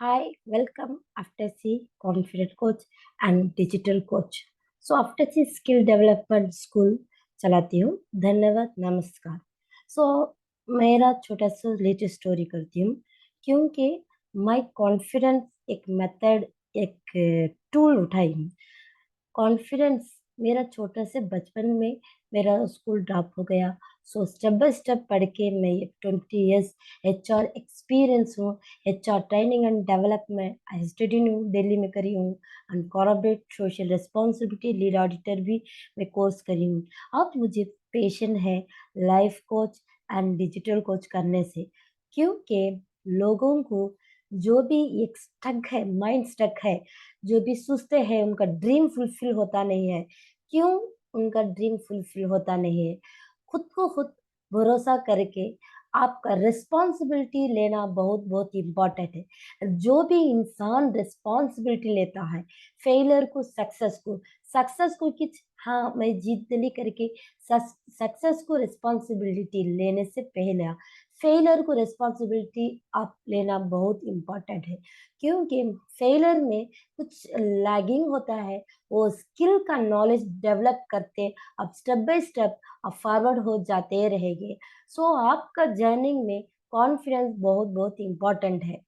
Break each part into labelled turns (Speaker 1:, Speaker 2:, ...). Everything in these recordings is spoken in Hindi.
Speaker 1: Hi, welcome After C Confident Coach and Digital Coach. After C skill development school चलाती हूँ। धन्यवाद, नमस्कार। सो मेरा छोटा सा लेटेस्ट स्टोरी करती हूँ क्योंकि माई कॉन्फिडेंस एक मेथड एक टूल उठाई हूँ। कॉन्फिडेंस मेरा छोटा से बचपन में मेरा स्कूल ड्रॉप हो गया। स्टेप बाय स्टेप पढ़ के मैं 20 years HR एक्सपीरियंस हूँ। HR training and development I study हूँ, दिल्ली में करी हूँ। And corporate social responsibility lead auditor भी मैं कोर्स करी हूँ। अब मुझे पेशन है life coach and digital coach करने से, क्योंकि लोगों को जो भी एक स्टक है, माइंड स्टक है, जो भी सोचते हैं उनका ड्रीम फुलफिल होता नहीं है। क्यों उनका ड्रीम फुलफिल होता नहीं है? खुद को खुद भरोसा करके आपका रिस्पॉन्सिबिलिटी लेना बहुत बहुत इम्पोर्टेंट है। जो भी इंसान रिस्पॉन्सिबिलिटी लेता है, फेलियर को सक्सेस को कि हाँ मैं जीत ली करके सक्सेस को रिस्पॉन्सिबिलिटी लेने से पहले फेलियर को रिस्पॉन्सिबिलिटी आप लेना बहुत इम्पोर्टेंट है। क्योंकि फेलियर में कुछ लैगिंग होता है, वो स्किल का नॉलेज डेवलप करते अब स्टेप बाय स्टेप आप फॉरवर्ड हो जाते रहेंगे। आपका जर्नी में कॉन्फिडेंस बहुत बहुत इम्पोर्टेंट है।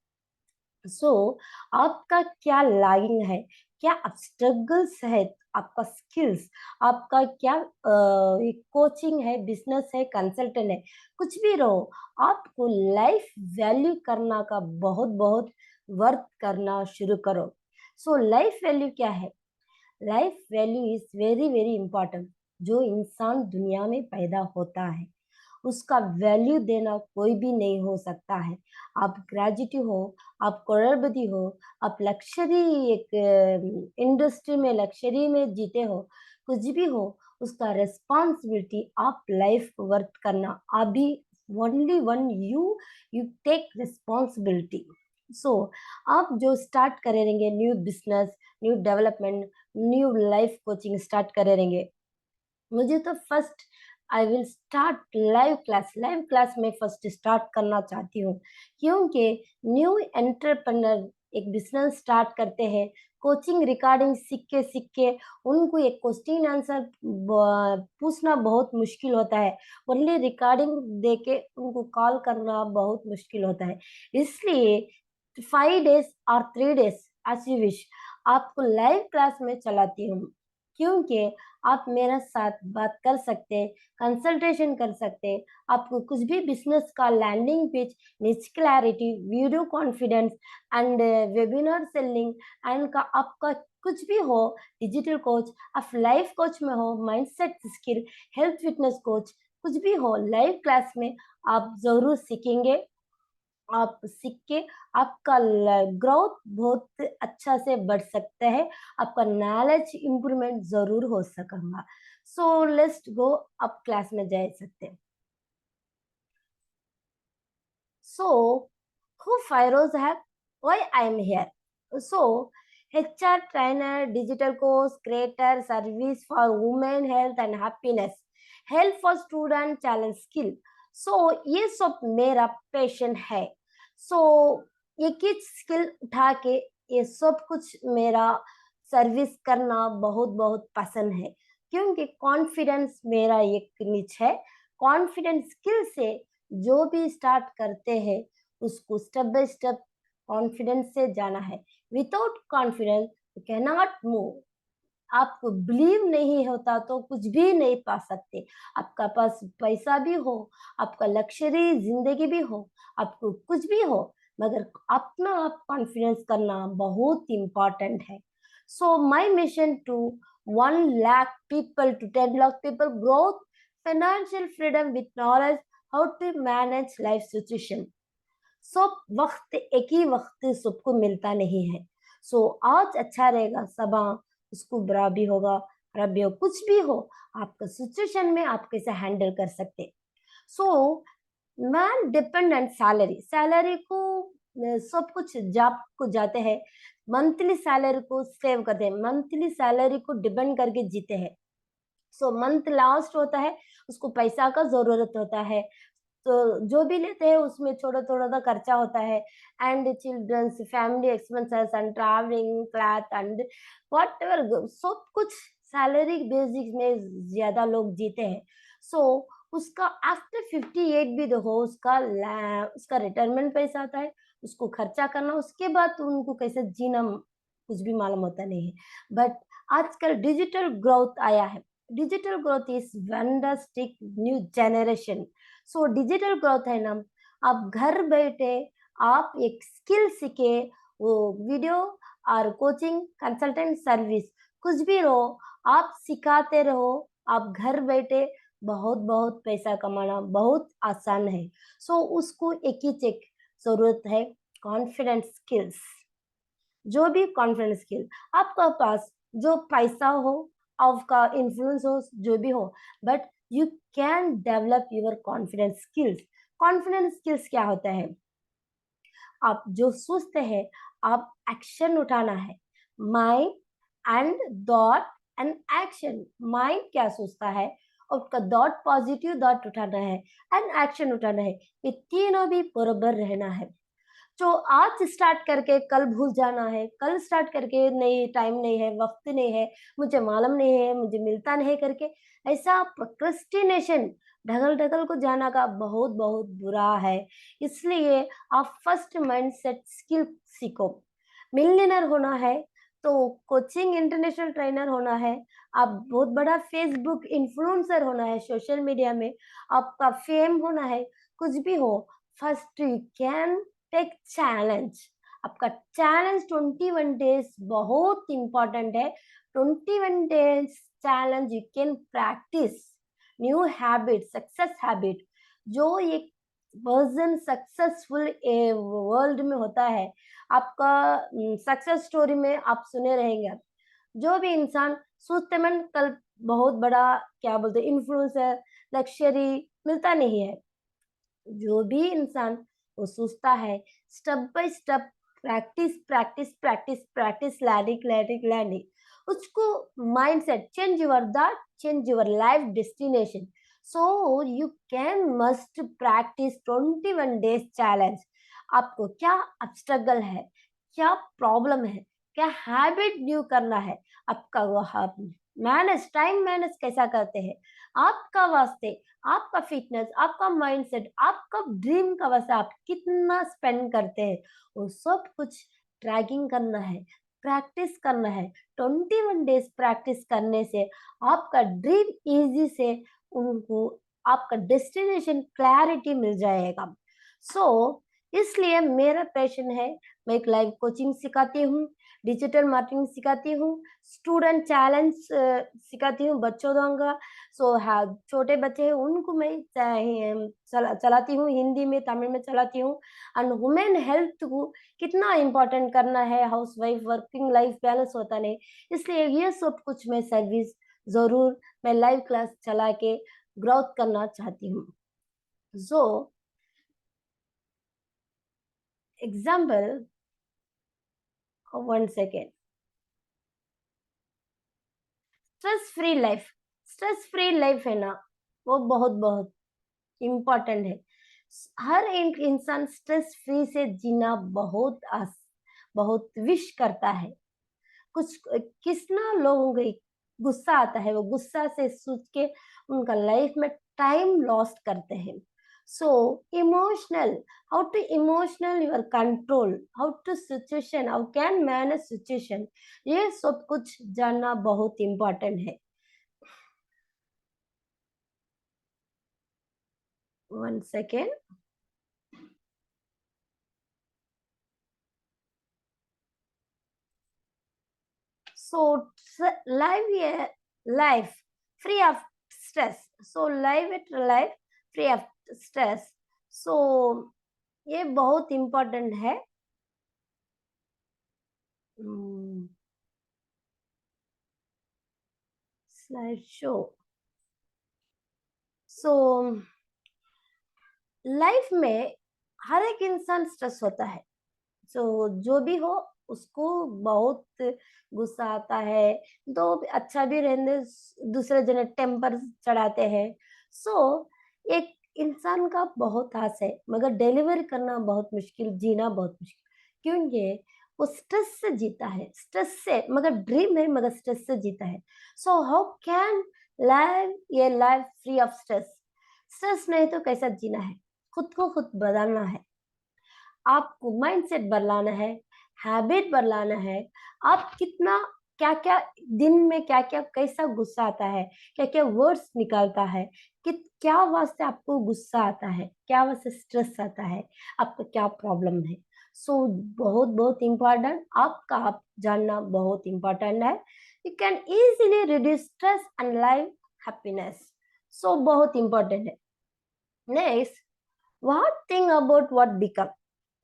Speaker 1: सो आपका क्या लैगिंग है, क्या आप स्ट्रगल्स है, आपका स्किल्स, आपका क्या कोचिंग है, बिजनेस है, कंसल्टेंट है, कुछ भी रहो, आपको लाइफ वैल्यू करना का बहुत बहुत वर्क करना शुरू करो। लाइफ वैल्यू क्या है? Life value is very very important. जो इंसान दुनिया में पैदा होता है उसका वैल्यू देना कोई भी नहीं हो सकता है। आप ग्रेजुएट हो, आप करोड़पति हो, आप लग्जरी एक इंडस्ट्री में लग्जरी में जीते हो, कुछ भी हो, उसका रिस्पॉन्सिबिलिटी आप लाइफ को वर्क करना अभी only one you you take responsibility. So आप जो स्टार्ट करेंगे new business, new development, new life coaching start करेंगे, मुझे तो first I will start live class में फर्स्ट स्टार्ट करना चाहती हूँ। क्योंकि न्यू एंटरप्रेन्योर एक बिजनेस स्टार्ट करते हैं, कोचिंग रिकॉर्डिंग सीख के उनको एक क्वेश्चन आंसर पूछना बहुत मुश्किल होता है। ओनली रिकॉर्डिंग दे के उनको कॉल करना बहुत मुश्किल होता है। इसलिए 5 days और 3 days एज यू विश आपको लाइव क्लास में चलाती हूँ। क्योंकि आप मेरे साथ बात कर सकते हैं, कंसल्टेशन कर सकते हैं। आपको कुछ भी बिजनेस का लैंडिंग पेज, निच clarity, video confidence and webinar selling and का आपका कुछ भी हो, डिजिटल कोच, आप लाइफ कोच में हो, mindset skill, health fitness coach, कुछ भी हो, लाइव क्लास में आप जरूर सीखेंगे। आप सीख के आपका ग्रोथ बहुत अच्छा से बढ़ सकता है, आपका नॉलेज इंप्रूवमेंट जरूर हो सकेगा। लेट्स गो, आप क्लास में जा सकते हैं। So, who Firoz have? Why I am here? HR trainer, digital course, creator, service for women health and happiness, help for student challenge skill. ये सब मेरा पैशन है। एक ही स्किल उठा के ये सब कुछ मेरा सर्विस करना बहुत बहुत पसंद है। क्योंकि कॉन्फिडेंस मेरा एक निच है। कॉन्फिडेंस स्किल से जो भी स्टार्ट करते हैं उसको स्टेप बाय स्टेप कॉन्फिडेंस से जाना है। Without confidence you can not move. आपको बिलीव नहीं होता तो कुछ भी नहीं पा सकते। आपका पास पैसा भी हो, आपका लग्जरी जिंदगी भी हो, आपको कुछ भी हो, मगर अपना आप कॉन्फिडेंस करना बहुत इम्पोर्टेंट है। My mission to 1 lakh people to 10 lakh people growth, financial freedom with knowledge, how to manage life situation। सब वक्त एक ही वक्त सबको मिलता नहीं है। आज अच्छा रहेगा, सब उसको बुरा भी होगा, खराब भी हो, कुछ भी हो, आपका सिचुएशन में आप कैसे हैंडल कर सकते। So man dependent salary, salary को सब कुछ जॉब को जाते हैं, मंथली सैलरी को सेव करते हैं, मंथली सैलरी को डिपेंड करके जीते हैं। मंथ लास्ट होता है, उसको पैसा का जरूरत होता है। तो जो भी लेते हैं उसमें थोड़ा थोड़ा सा खर्चा होता है। And childrens family expenses and travelling cloth and whatever सब कुछ सैलरी बेसिक में ज्यादा लोग जीते हैं। सो उसका आफ्टर 58 भी देखो उसका रिटायरमेंट पैसा आता है, उसको खर्चा करना, उसके बाद तो उनको कैसे जीना कुछ भी मालूम होता नहीं है। बट आजकल डिजिटल ग्रोथ आया है। Digital growth is wonderstick new generation. So digital growth है ना, आप घर बैठे आप एक स्किल सीखे, वो वीडियो और कोचिंग कंसल्टेंट सर्विस कुछ भी रहो, आप सिखाते रहो, आप घर बैठे बहुत बहुत पैसा कमाना बहुत आसान है। सो उसको एक ही चेक जरूरत है, कॉन्फिडेंस स्किल्स। जो भी कॉन्फिडेंस स्किल आपका पास, जो पैसा हो, आपका इन्फ्लुएंस हो, जो भी हो, but you can develop your confidence skills. Confidence skills क्या होता है? आप जो सोचते हैं, आप एक्शन उठाना है। Mind and thought and action. Mind क्या सोचता है, उसका थॉट पॉजिटिव थॉट उठाना है एंड एक्शन उठाना है, ये तीनों भी बराबर रहना है। जो आज स्टार्ट करके कल भूल जाना है, कल स्टार्ट करके नहीं, टाइम नहीं है, वक्त नहीं है, मुझे मालूम नहीं है, मुझे मिलता नहीं करके ऐसा प्रोक्रेस्टिनेशन, ढगल ढगल को जाना का बहुत बहुत बुरा है। इसलिए आप फर्स्ट माइंडसेट स्किल सीखो। मिलियनर होना है तो कोचिंग इंटरनेशनल ट्रेनर होना है, आप बहुत बड़ा फेसबुक इन्फ्लुएंसर होना है, सोशल मीडिया में आपका फेम होना है, कुछ भी हो, first you can take challenge. आपका चैलेंज 21 डेज बहुत इंपॉर्टेंट है। 21 days challenge you can practise new habit, success habit. जो एक पर्सन सक्सेसफुल वर्ल्ड में होता है, आपका सक्सेस स्टोरी में आप सुने रहेंगे। जो भी इंसान सोचते मन कल बहुत बड़ा क्या बोलते इन्फ्लुएंसर लक्ष्यरी मिलता नहीं है। जो भी इंसान वो सोचता है step by step, practice practice practice practice, learning learning learning, उसको mindset change your that change your life destination. So you can must practice 21 days challenge. आपको क्या स्ट्रगल है, क्या प्रॉब्लम है, क्या हैबिट न्यू करना है, आपका वो मैनेज टाइम मैनेज कैसा करते हैं, आपका वास्ते, आपका फिटनेस, आपका माइंडसेट, आपका ड्रीम का वैसे आप कितना स्पेंड करते हैं, वो सब कुछ ट्रैकिंग करना है, प्रैक्टिस करना है। 21 डेज प्रैक्टिस करने से आपका ड्रीम इजी से उनको आपका डेस्टिनेशन क्लैरिटी मिल जाएगा। सो इसलिए मेरा पैशन है, मैं एक लाइव कोचिंग सिखाती हूँ, डिजिटल मार्केटिंग सिखाती हूँ, स्टूडेंट चैलेंज सिखाती हूँ बच्चों का। सो हाँ, छोटे बच्चे हैं उनको मैं चलाती हूँ, हिंदी में तमिल में चलाती हूँ। एंड वुमेन हेल्थ को कितना इम्पोर्टेंट करना है, house wife working life balance होता नहीं, इसलिए ये सब कुछ मैं सर्विस जरूर मैं लाइव क्लास चला के ग्रोथ करना चाहती हूँ। So example, one second. Stress free life, stress free life है ना, वो बहुत बहुत इम्पोर्टेंट है। हर एक इंसान स्ट्रेस फ्री से जीना बहुत विश करता है। कुछ कितना लोगों को गुस्सा आता है, वो गुस्सा से सोच के उनका लाइफ में टाइम लॉस्ट करते हैं। So emotional, how to emotional your control, how to situation, how can manage situation, ये सब कुछ जानना बहुत इम्पोर्टेंट है। One second. So life free of stress. So live it life free of stress. So ये बहुत इम्पोर्टेंट है। Slide show. सो लाइफ में हर एक इंसान स्ट्रेस होता है। सो जो भी हो, उसको बहुत गुस्सा आता है, तो अच्छा भी रहने दूसरे जने टेम्पर चढ़ाते हैं। सो एक इंसान का बहुत आस है, मगर डिलीवर करना बहुत मुश्किल, जीना बहुत मुश्किल। क्योंकि वो स्ट्रेस से जीता है, स्ट्रेस से, मगर ड्रीम है मगर स्ट्रेस से जीता है। सो हाउ कैन लाइव ये life free of stress? Stress नहीं तो कैसा जीना है? खुद को खुद बदलना है, आपको माइंडसेट बदलाना है, हैबिट बदलाना है। आप कितना, क्या क्या दिन में क्या क्या कैसा गुस्सा आता है, क्या क्या वर्ड्स निकलता है, कि क्या वास्ते आपको गुस्सा आता है, क्या वास्ते स्ट्रेस आता है, आपका क्या प्रॉब्लम है। सो बहुत बहुत इम्पोर्टेंट, आपका आप जानना बहुत इम्पोर्टेंट है। You can easily reduce stress and live happiness. So बहुत इम्पोर्टेंट है। Next, what think about what become?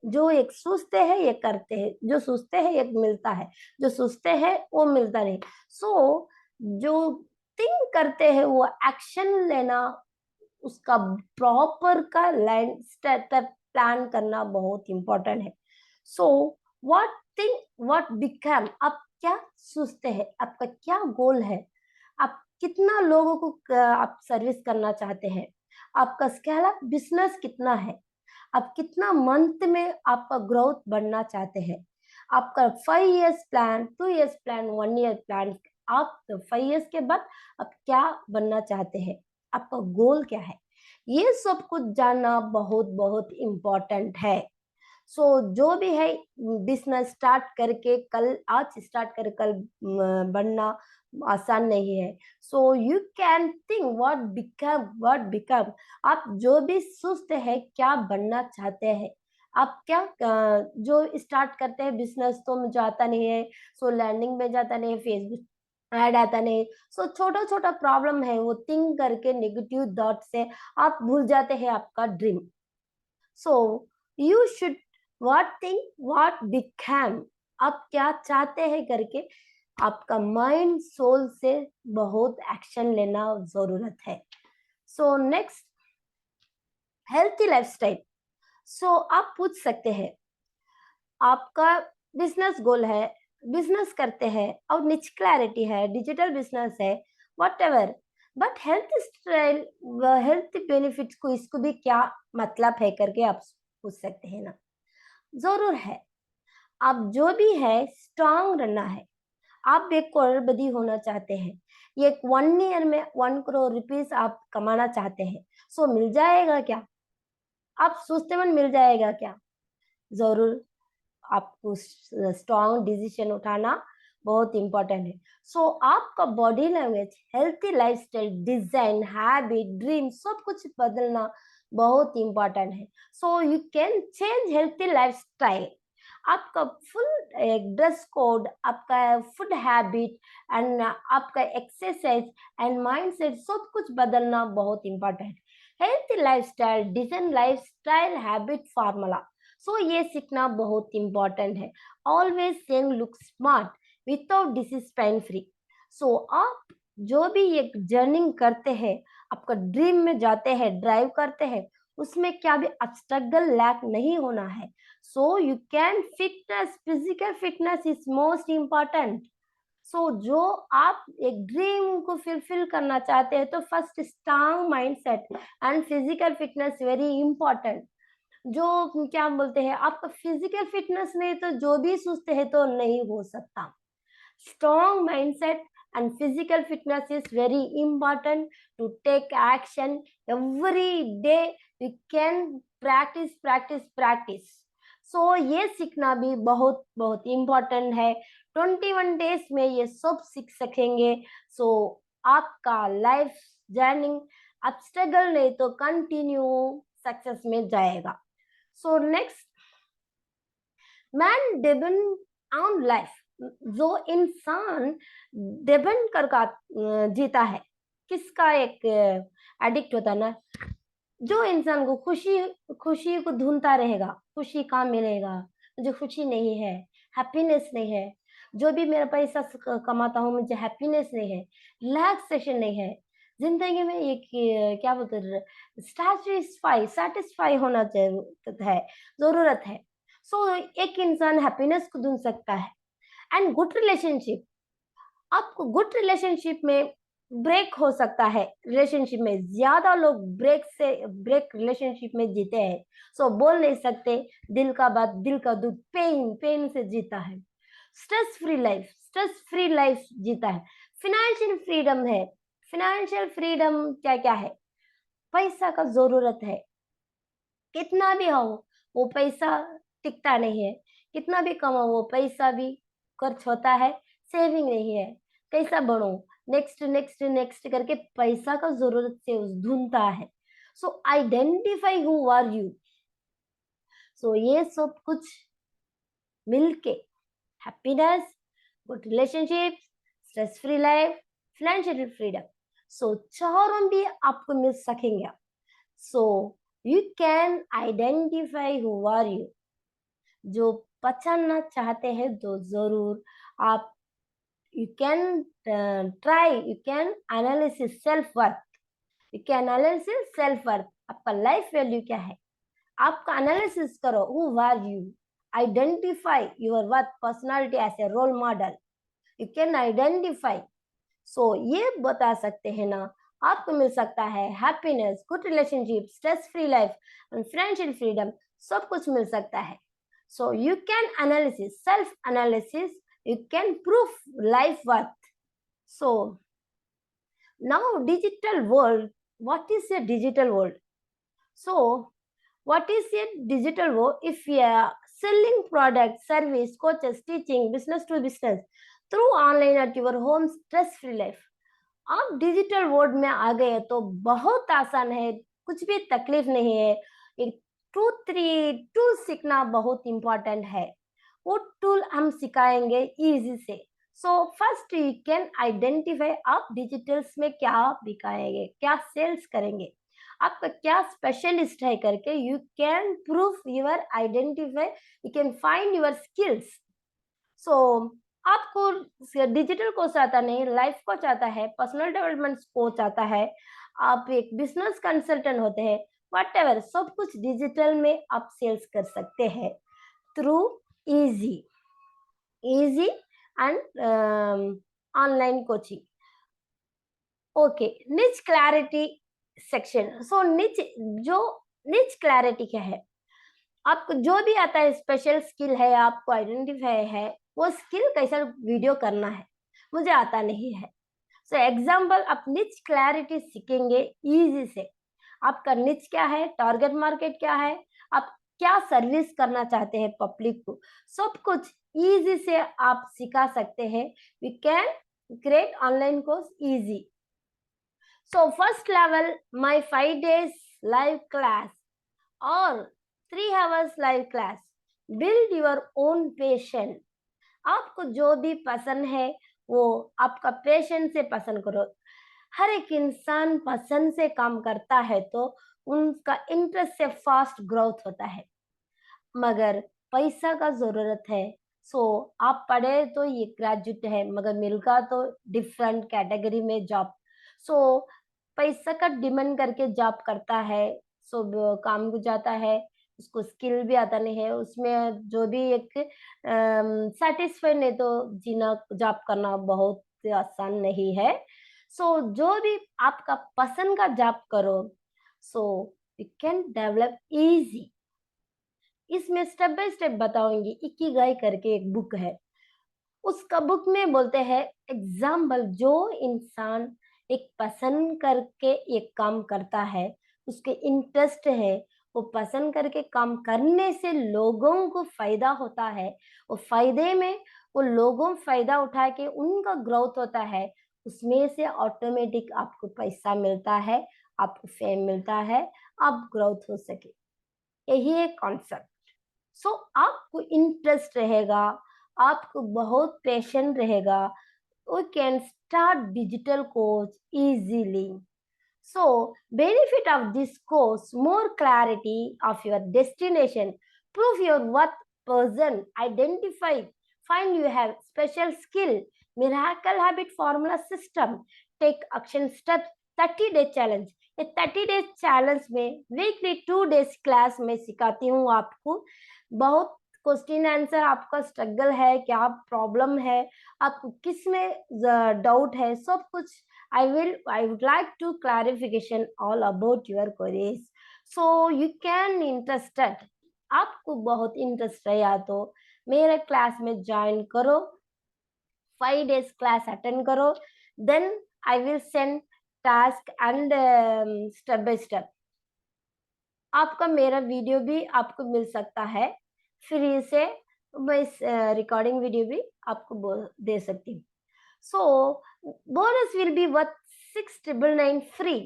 Speaker 1: जो एक सोचते हैं ये करते हैं, जो सोचते हैं ये मिलता है, जो सोचते हैं वो मिलता नहीं। सो जो थिंक करते हैं वो एक्शन लेना, उसका प्रॉपर का लाइन स्टेप प्लान करना बहुत इंपॉर्टेंट है। So what think what become, आप क्या सोचते हैं, आपका क्या गोल है, आप कितना लोगों को आप सर्विस करना चाहते हैं, आपका स्केल अप बिजनेस कितना है, आप कितना मंथ में आपका ग्रोथ बढ़ना चाहते हैं, आपका 5 years plan, 2 years plan, 1 year plan, आप 5 इयर्स के बाद आप क्या बनना चाहते हैं, आपका गोल क्या है, ये सब कुछ जानना बहुत बहुत इम्पोर्टेंट है। सो जो भी है, बिजनेस स्टार्ट करके कल, आज स्टार्ट कर कल बनना आसान नहीं है। So you can think what become, आप जो भी सोचते हैं क्या बनना चाहते हैं, आप क्या जो स्टार्ट करते हैं बिजनेस, तो मुझे आता नहीं है, सो लैंडिंग में जाता नहीं है, फेसबुक ऐड आता नहीं, सो छोटा छोटा प्रॉब्लम है, वो थिंक करके नेगेटिव थॉट से आप भूल जाते हैं आपका dream. So you should what think what become, आप क्या चाहते हैं करके आपका माइंड सोल से बहुत एक्शन लेना जरूरत है। So next, healthy lifestyle. So आप पूछ सकते हैं, आपका बिजनेस गोल है, बिजनेस करते हैं और निच क्लैरिटी है, डिजिटल बिजनेस है, what ever, but health style, health benefits को, इसको भी क्या मतलब है करके आप पूछ सकते हैं ना। जरूर है, आप जो भी है स्ट्रांग रहना है, आप एक करोड़पति होना चाहते हैं, ये 1 ईयर में 1 करोड़ रुपीस आप कमाना चाहते हैं, सो मिल जाएगा क्या? आप सोचते मन मिल जाएगा क्या? जरूर, आपको स्ट्रॉन्ग डिसीजन उठाना बहुत इंपॉर्टेंट है। सो आपका body language, healthy lifestyle, design, habit, dream, सब कुछ बदलना बहुत इंपॉर्टेंट है। So you can change healthy lifestyle, आपका फुल एक ड्रेस कोड, आपका फूड हैबिट एंड आपका एक्सरसाइज एंड माइंडसेट, सब कुछ बदलना बहुत इंपॉर्टेंट है। Healthy lifestyle, design lifestyle habit formula, so ये सीखना बहुत इंपॉर्टेंट है। Always saying look smart without disease pain free. So आप जो भी एक जर्नी करते हैं, आपका ड्रीम में जाते हैं, ड्राइव करते हैं, उसमें क्या भी स्ट्रगल लैक नहीं होना है। So you can fitness, physical fitness is most important. So जो आप एक ड्रीम को फुलफिल करना चाहते हैं, तो first strong mindset and physical fitness very important. जो क्या बोलते हैं, आपका फिजिकल फिटनेस नहीं तो जो भी सोचते हैं तो नहीं हो सकता। Strong mindset and physical fitness is very important to take action every day. You can practice. So ये सीखना भी बहुत बहुत इम्पोर्टेंट है। 21 डेज में ये सब सीख सकेंगे। सो आपका लाइफ जर्नी, आप स्ट्रगल नहीं तो कंटिन्यू सक्सेस में जाएगा। So next, man depend on life, जो इंसान डिपेंड कर का जीता है, किसका एक एडिक्ट होता है ना, जो इंसान को खुशी खुशी को ढूंढता रहेगा, खुशी कहाँ मिलेगा, मुझे खुशी नहीं है, हैप्पीनेस नहीं है, जो भी मेरा पैसा कमाता हूँ मुझे हैप्पीनेस नहीं है, रिलैक्सेशन नहीं है जिंदगी में, ये क्या बोलते हैं, सेटिस्फाई होना चाहिए है, जरूरत है। सो एक इंसान हैप्पीनेस को ढूंढ सकता है। एंड गुड रिलेशनशिप, आपको गुड रिलेशनशिप में ब्रेक हो सकता है रिलेशनशिप में, ज्यादा लोग ब्रेक रिलेशनशिप में जीते हैं। सो बोल नहीं सकते, दिल का बात, दिल का दुख, पेन पेन से जीता है। स्ट्रेस फ्री लाइफ जीता है। फिनेंशियल फ्रीडम है। फिनेंशियल फ्रीडम क्या क्या है? पैसा का जरूरत है, कितना भी हो वो पैसा टिकता नहीं है, कितना भी कमाओ वो पैसा भी खर्च होता है, सेविंग नहीं है। कैसा बढ़ो, नेक्स्ट नेक्स्ट नेक्स्ट करके पैसा का जरूरत से उस ढूंढता है। So identify who are you. So ये सब कुछ मिलके happiness, good relationship, stress free life, financial freedom, so चारों भी आपको मिल सकेंगे। So you can identify who are you. जो पहचानना चाहते हैं तो जरूर आप, you can try, you can analysis self worth. You can analysis self worth, आपका लाइफ वैल्यू क्या है, आपका एनालिसिस करो। Who are you, identify your worth personality as a role model. You can identify. So ये बता सकते हैं ना, आपको मिल सकता है happiness, good relationship, stress free life and financial freedom, सब कुछ मिल सकता है। So you can analysis, self analysis, you can prove life worth. So now digital world, what is a digital world? So what is a digital world? If you are selling products, service, coaches, teaching, business to business through online at your home, stress free life, आप डिजिटल वर्ल्ड में आ गए तो बहुत आसान है, कुछ भी तकलीफ नहीं है। एक 2-3 टूल सीखना बहुत इंपॉर्टेंट है, वो टूल हम सिखाएंगे इजी से। So first you can identify आप डिजिटल्स में क्या दिखाएंगे, क्या सेल्स करेंगे, आपका क्या स्पेशलिस्ट है करके you can prove your identify, you can find your skills. So आपको डिजिटल कोच आता नहीं, लाइफ कोच आता है, पर्सनल डेवलपमेंट कोच आता है, आप एक बिजनेस कंसल्टेंट होते हैं, वट एवर, सब कुछ डिजिटल में आप सेल्स कर सकते हैं through easy easy and online coaching. Okay, निच क्लैरिटी सेक्शन। सो निच, जो निच क्लैरिटी क्या है, आपको जो भी आता है स्पेशल स्किल है, आपको आइडेंटिफाई है, वो स्किल कैसा वीडियो करना है, मुझे आता नहीं है। सो एग्जाम्पल, आप निच क्लैरिटी सीखेंगे इजी से। आपका निच क्या है, टारगेट मार्केट क्या है, आप क्या सर्विस करना चाहते हैं पब्लिक को, सब कुछ इजी से आप सिखा सकते हैं। We can create online course easy. So first level, my 5 days live class और 3 hours live class, build your own passion. आपको जो भी पसंद है वो आपका पैशन से पसंद करो। हर एक इंसान पसंद से काम करता है तो उनका इंटरेस्ट से फास्ट ग्रोथ होता है, मगर पैसा का जरूरत है। सो आप पढ़े तो ये ग्रेजुएट है, मगर मिलगा तो डिफरेंट कैटेगरी में जॉब। सो पैसा का डिमांड करके जॉब करता है, सो काम को जाता है, उसको स्किल भी आता नहीं है, उसमें जो भी एक सेटिस्फाई नहीं तो जीना, जॉब करना बहुत आसान नहीं है। सो जो भी आपका पसंद का जॉब करो, सो यू कैन डेवलप इजी। इसमें स्टेप बाय स्टेप बताऊंगी। इकिगाई करके एक बुक है, उसका बुक में बोलते हैं एग्जाम्पल, जो इंसान एक पसंद करके एक काम करता है, उसके इंटरेस्ट है, वो पसंद करके काम करने से लोगों को फायदा होता है, वो फायदे में वो लोगों फायदा उठा के उनका ग्रोथ होता है, उसमें से ऑटोमेटिक आपको पैसा मिलता है, आपको फेम मिलता है, आप ग्रोथ हो सके। यही है कॉन्सेप्ट। सो आपको इंटरेस्ट रहेगा, आपको बहुत पैशन रहेगा, we can start digital course easily. So benefit of this course, more clarity of your destination, prove your worth person, identify, find you have special skill, miracle habit formula system, take action steps, 30-day challenge। ये 30 days चैलेंज में वीकली 2 days क्लास में सिखाती हूँ आपको। बहुत क्वेश्चन आंसर, आपका स्ट्रगल है क्या, प्रॉब्लम है, आपको किस में डाउट है, सब कुछ I would like to clarification all about your queries. So you can interested. आपको बहुत इंटरेस्ट है या तो मेरे क्लास में ज्वाइन करो, 5 days क्लास अटेंड करो, then I will send task and step by step आपका मेरा वीडियो भी आपको मिल सकता है फ्री से। मैं इस रिकॉर्डिंग वीडियो भी आपको दे सकती हूँ। सो bonus will be worth 6,999 free.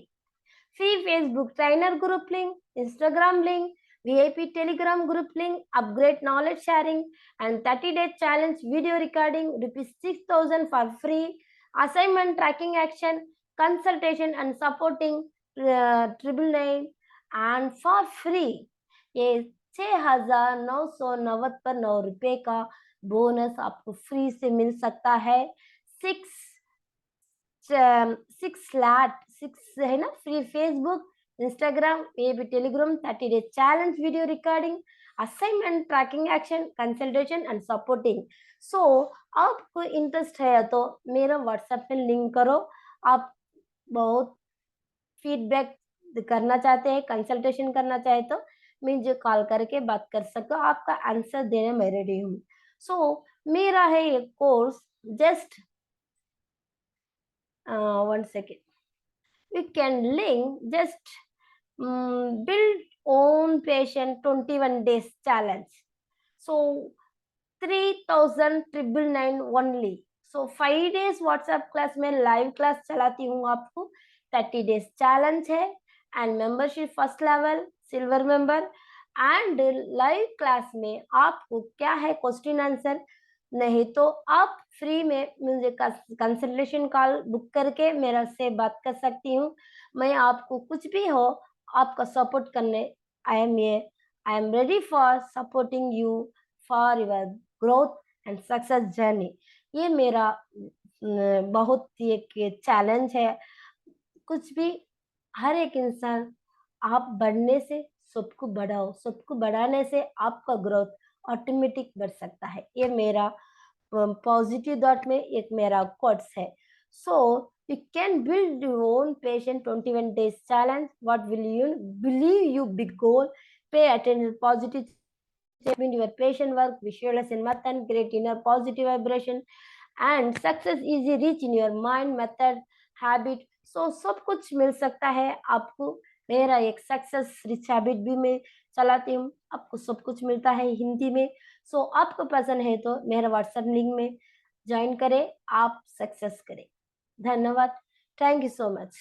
Speaker 1: Free Facebook trainer group link, Instagram link, VIP Telegram group link, upgrade knowledge sharing, and 30-day challenge video recording, rupees 6,000 for free, assignment tracking action, consultation and supporting 999 and for free। ये 6,990 पर 9 रुपए का बोनस आपको फ्री से मिल सकता है। 6 है ना, फ्री फेसबुक, इंस्टाग्राम, ये भी Telegram, 30-day challenge video recording, assignment tracking action, consultation and supporting. So आपको इंटरेस्ट है तो मेरा व्हाट्सएप में लिंक करो। आप बहुत फीडबैक करना चाहते हैं, कंसल्टेशन करना चाहे तो मुझे कॉल करके बात कर सकते हो, आपका आंसर देने मैं रेडी हूँ। सो मेरा है ये course, just 1 second, you can link just build own patient 21 days challenge, so 3,999 only। So 5 days WhatsApp class में लाइव क्लास चलाती हूँ आपको, 30 days चैलेंज है and membership first level silver member. And live class में आपको क्या है, क्वेश्चन आंसर, नहीं तो आप फ्री में मुझे कंसल्टेशन कॉल बुक करके मेरा से बात कर सकती हूँ। मैं आपको कुछ भी हो आपका सपोर्ट करने I am ready for supporting you for your growth and success journey. ये मेरा बहुत ही एक चैलेंज है। कुछ भी, हर एक इंसान, आप बढ़ने से सबको बढ़ाओ, सबको बढ़ाने से आपका ग्रोथ ऑटोमेटिक बढ़ सकता है। ये मेरा पॉजिटिव डॉट में एक मेरा कोट्स है। सो you can build your own patient 21 days challenge. What will you believe you big goal? Pay attention, positive change your patient work, visualize in method, create inner positive vibration, and success easy reach in your mind, method, habit। so सब कुछ मिल सकता है आपको। मेरा एक सक्सेस रिच हैबिट भी मैं चलाती हूँ, आपको सब कुछ मिलता है हिंदी में। सो आपको पसंद है तो मेरा व्हाट्सएप लिंक में ज्वाइन करें, आप सक्सेस करें। धन्यवाद, थैंक यू सो मच।